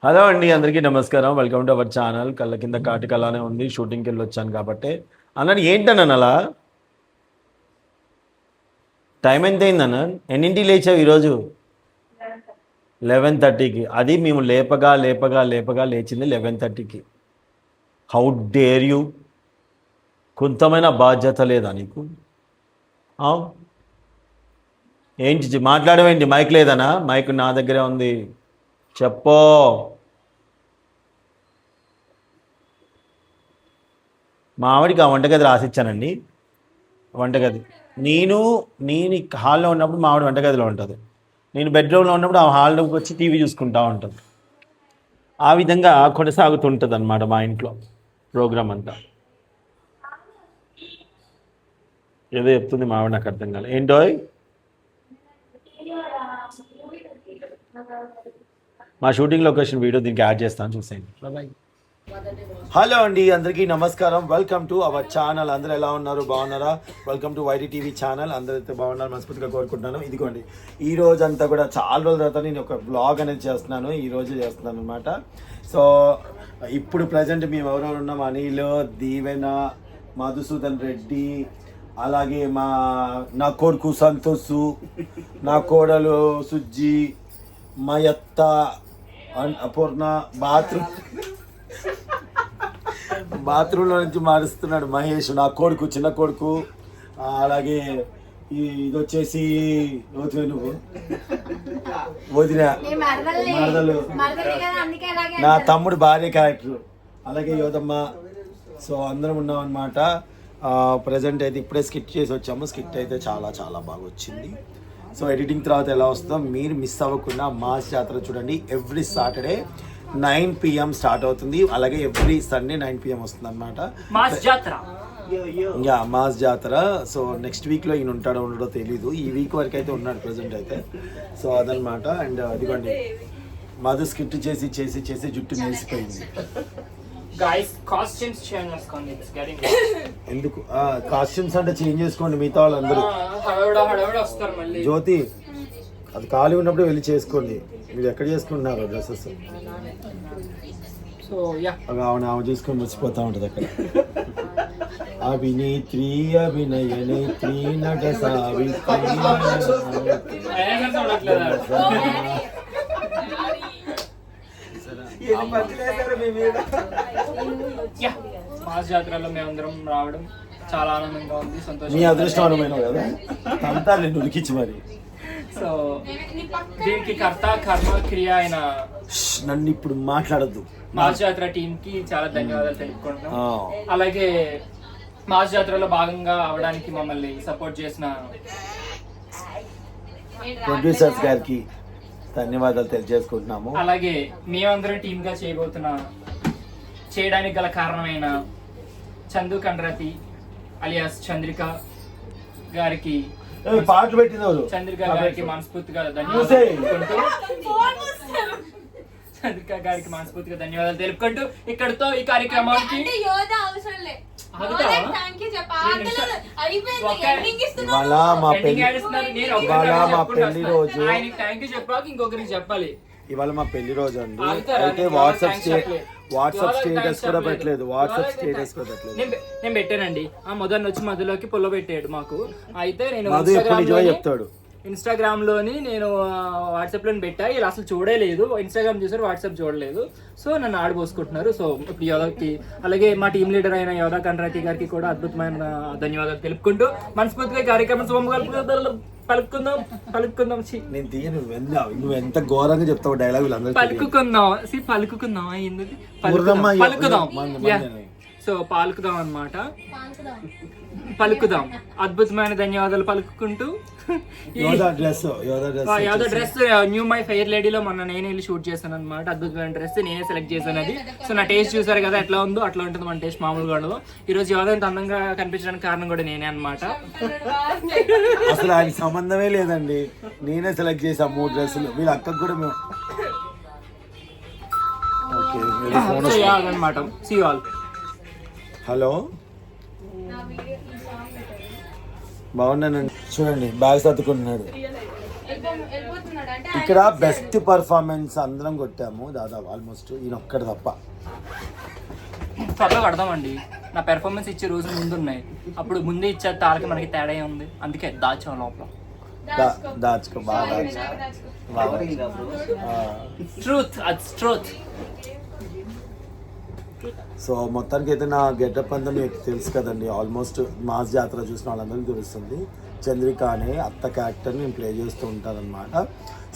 Hello అండి, అందరికీ నమస్కారం. Welcome to our channel. కళ్ళ కింద కాటికి అలానే ఉంది. షూటింగ్కి వెళ్ళి వచ్చాను కాబట్టి అన్న ఏంటన్నాను అలా టైం ఎంత అయిందన్న? ఎన్నింటికి లేచావు ఈరోజు? 11:30కి. అది మేము లేపగా లేపగా లేపగా లేచింది 11:30కి. How dare you? కొంతమైన బాధ్యత లేదా నీకు? ఆ? ఏంటి మాట్లాడమేంటి? మైక్ లేదనా? మైక్ నా దగ్గరే ఉంది. చెప్పో. మా ఆవిడికి ఆ వంటగది రాసిచ్చానండి. వంటగది నేను నేను హాల్లో ఉన్నప్పుడు మా ఆవిడ వంటగదిలో ఉంటుంది. నేను బెడ్రూమ్లో ఉన్నప్పుడు ఆ హాల్లోకి వచ్చి టీవీ చూసుకుంటూ ఉంటుంది. ఆ విధంగా కొనసాగుతుంటుంది అనమాట మా ఇంట్లో ప్రోగ్రామ్ అంతా. ఏదో చెప్తుంది మా ఆవిడ, నాకు అర్థం కాలేదు ఏంటో. మా షూటింగ్ లొకేషన్ వీడియో దీనికి యాడ్ చేస్తాను, చూసేయండి. బాయ్. హలో అండి, అందరికీ నమస్కారం. Welcome to our channel. అందరూ ఎలా ఉన్నారు? బాగున్నారా? Welcome to YT TV channel. అందరైతే బాగున్నారు మనస్ఫూర్తిగా కోరుకుంటున్నాను. ఇదిగోండి, ఈ రోజు అంతా కూడా చాలా రోజుల తర్వాత నేను ఒక బ్లాగ్ అనేది చేస్తున్నాను. ఈ రోజు చేస్తున్నాను అనమాట. సో ఇప్పుడు ప్రజెంట్ మేము ఎవరెవరు ఉన్నాం? అనిల్, దీవెన, మధుసూదన్ రెడ్డి, అలాగే నా కొడుకు సంతోష్, నా కోడలు సుజ్జి, మా అత్త అపూర్ణ, బాత్రూంలో నుంచి మారుస్తున్నాడు మహేష్, నా కొడుకు, చిన్న కొడుకు. అలాగే ఇది వచ్చేసి నువ్వు వదిన మరదలు, నా తమ్ముడు భార్య క్యారెక్టర్, అలాగే యోధమ్మ. సో అందరం ఉన్నాం అనమాట. ప్రజెంట్ అయితే ఇప్పుడే స్కిట్ చేసి వచ్చాము. స్కిట్ అయితే చాలా చాలా బాగా వచ్చింది. సో ఎడిటింగ్ తర్వాత ఎలా వస్తుందో మీరు మిస్ అవ్వకుండా మాస్ జాతర చూడండి. ఎవ్రీ సాటర్డే 9 PM స్టార్ట్ అవుతుంది. అలాగే ఎవ్రీ సండే 9 PM వస్తుంది అనమాట మాస్ జాతర. సో నెక్స్ట్ వీక్లో ఈయన ఉంటాడో ఉండడో తెలీదు. ఈ వీక్ వరకు అయితే ఉన్నాడు ప్రజెంట్ అయితే. సో అదనమాట. అండ్ అదిగోండి, మధు స్కిట్ చేసి చేసి చేసి జుట్టు మేసిపోయింది. ఎందుకు కాస్ట్యూమ్స్ అంటే చేంజ్ చేసుకోండి మిగతా వాళ్ళందరూ. జ్యోతి, అది ఖాళీ ఉన్నప్పుడు వెళ్ళి చేసుకోండి. మీరు ఎక్కడ చేసుకుంటున్నారు డ్రెస్సెస్? ఆమె చూసుకొని మర్చిపోతా ఉంటుంది అక్కడ. అభినేత్రి అభినయనేత్రి నట సావిత్రి. మాస్ జాతరలో మేమందరం రావడం చాలా ఆనందంగా ఉంది, సంతోషం. మీ అదృష్టమైన కదా తంతాలి ఉడికిచ్చి మరి. సో దీనికి కర్త కర్మ క్రియ అయిన నన్ను ఇప్పుడు మాట్లాడద్దు. మాస్ జాతర టీం కి చాలా ధన్యవాదాలు తెలుపుకుంటున్నాం. అలాగే మాస్ జాతరలో భాగంగా అవడానికి మమ్మల్ని సపోర్ట్ చేసిన ప్రొడ్యూసర్స్ గారికి ధన్యవాదాలు తెలియజేసుకుంటున్నాము. అలాగే మేమందరం టీమ్ గా చేయడానికి గల కారణమైన చందు కండ్రతి అలియాస్ చంద్రిక గారికి, పాటలు పెట్టిన చంద్రిక గారికి మనస్ఫూర్తిగా ధన్యవాదాలు తెలుపుకుంటూ ఇక్కడతో ఈ కార్యక్రమానికి చెప్పాక ఇంకొకరికి చెప్పాలి. ఇవాళ మా పెళ్లి రోజు అండి. అయితే వాట్సాప్ స్టేటస్ కూడా పెట్టలేదు. నేను పెట్టానండి. ఆ మొదటి వచ్చి మధ్యలోకి పొల్ల పెట్టాడు మాకు. అయితే నేను చెప్తాడు ఇన్స్టాగ్రామ్ లోని నేను వాట్సాప్ లో పెట్టా. ఇలా అసలు చూడలేదు. ఇన్స్టాగ్రామ్ చూసారు, వాట్సాప్ చూడలేదు. సో నన్ను ఆడిపోసుకుంటున్నారు. సో ఇప్పుడు యోధాకి, అలాగే మా టీం లీడర్ అయిన యోధా కండ్రాతి గారికి కూడా అద్భుతమైన ధన్యవాదాలు తెలుపుకుంటూ మనస్ఫూర్తిగా కార్యక్రమం పలుకుందాం. నువ్వు ఎంత ఘోరంగా చెప్తావు డైలాగులు. పలుకుకుందాం ఎందుకు సో పాలుకుదాం అన్నమాట. పలుకుదాం. అద్భుతమైన ధన్యవాదాలు పలుకుంటూ యోధా డ్రెస్ న్యూ మై ఫెయిర్ లేడీలో మొన్న నేనే వెళ్ళి షూట్ చేశాను అనమాట. అద్భుతమైన డ్రెస్ నేనే సెలెక్ట్ చేశాను. అది సో నా టేస్ట్ చూసారు కదా ఎట్లా ఉందో, అట్లా ఉంటుంది మన టేస్ట్. మామూలుగా ఉండదు. ఈ రోజు యోధా ఇంత అందంగా కనిపించడానికి కారణం కూడా నేనే అనమాట. అసలు ఆయన సంబంధమే లేదండి. నేనే సెలెక్ట్ చేసా 3 డ్రెస్సులు. వీళ్ళ అక్కకు కూడా మేము అనమాట. See you all. హలో, బాగున్నానండి. చూడండి బ్యాగ్ సర్దుకుంటున్నాడు. వెళ్ళిపోతున్నాడు అంటే ఇక్కడ బెస్ట్ పర్ఫార్మెన్స్ అందరం కొట్టాము దాదాపు ఆల్మోస్ట్ ఈయన ఒక్కడు తప్ప. త్వరలో కడదామండి. నా పెర్ఫార్మెన్స్ ఇచ్చే రోజులు ముందు ఉన్నాయి. అప్పుడు ముందే ఇచ్చే తాళకి మనకి తేడా ఉంది, అందుకే దాచాం లోపల. దాచుకో బాగా ట్రూత్, అట్స్ ట్రూత్. సో మొత్తానికి అయితే నా గెటప్ అంతా మీకు తెలుసు కదండి. ఆల్మోస్ట్ మాస్ జాతర చూసిన వాళ్ళందరికీ తెలుస్తుంది. చంద్రిక అనే అత్త క్యారెక్టర్ నేను ప్లే చేస్తూ ఉంటానన్నమాట.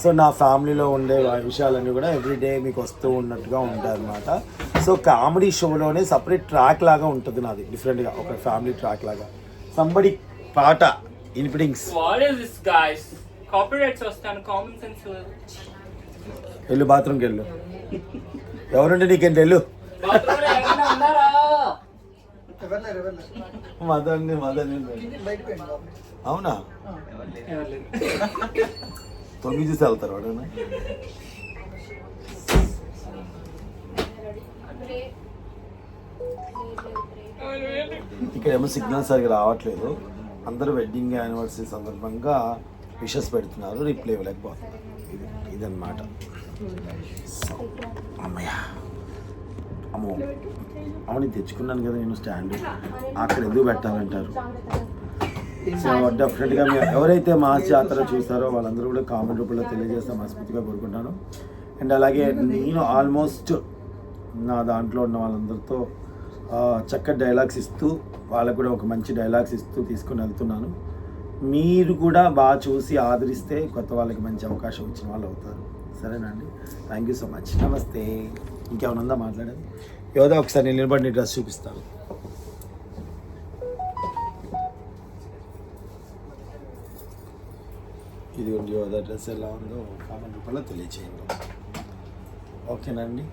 సో నా ఫ్యామిలీలో ఉండే విషయాలన్నీ కూడా ఎవ్రీడే మీకు వస్తూ ఉన్నట్టుగా ఉంటాయి అన్నమాట. సో కామెడీ షోలోనే సపరేట్ ట్రాక్ లాగా ఉంటుంది నాది, డిఫరెంట్గా ఒక ఫ్యామిలీ ట్రాక్ లాగా. సంబడి పాట ఇన్ఫిడింగ్స్ what is this guys? Copyrights వస్తాను, కామన్ సెన్స్. వెళ్ళు బాత్రూమ్కి వెళ్ళు. ఎవరుంటే నీకేంటి వెళ్ళు. మదన్ని అవునా తొమ్మిది చూసి వెళ్తారు వాడు. ఇక్కడ ఏమో సిగ్నల్ సరిగ్గా రావట్లేదు. అందరూ వెడ్డింగ్ యానివర్సరీ సందర్భంగా విషెస్ పెడుతున్నారు, రిప్లై ఇవ్వలేకపోతున్నారు. ఇదన్నమాట. అమ్మయ్య అమ్మో అవును తెచ్చుకున్నాను కదా నేను స్టాండ్, అక్కడ ఎందుకు పెట్టాలంటారు. సో డెఫినెట్గా ఎవరైతే మాస్ జాతర చూస్తారో వాళ్ళందరూ కూడా కామెంట్ రూపంలో తెలియజేస్తే మనస్ఫూర్తిగా కోరుకుంటాను. అండ్ అలాగే నేను ఆల్మోస్ట్ నా దాంట్లో ఉన్న వాళ్ళందరితో చక్కటి డైలాగ్స్ ఇస్తూ వాళ్ళకు కూడా ఒక మంచి డైలాగ్స్ ఇస్తూ తీసుకొని వెళ్తున్నాను. మీరు కూడా బాగా చూసి ఆదరిస్తే కొత్త వాళ్ళకి మంచి అవకాశం ఇచ్చిన వాళ్ళు అవుతారు. సరేనండి, థ్యాంక్ యూ సో మచ్. నమస్తే. ఇంకేమైనా ఉందా మాట్లాడేది? యోధా ఒకసారి నేను నిలబడి నీ డ్రెస్ చూపిస్తాను. ఇది యోధా డ్రెస్ ఎలా ఉందో కామెంట్ రూపంలో తెలియచేయండి. ఓకేనండి.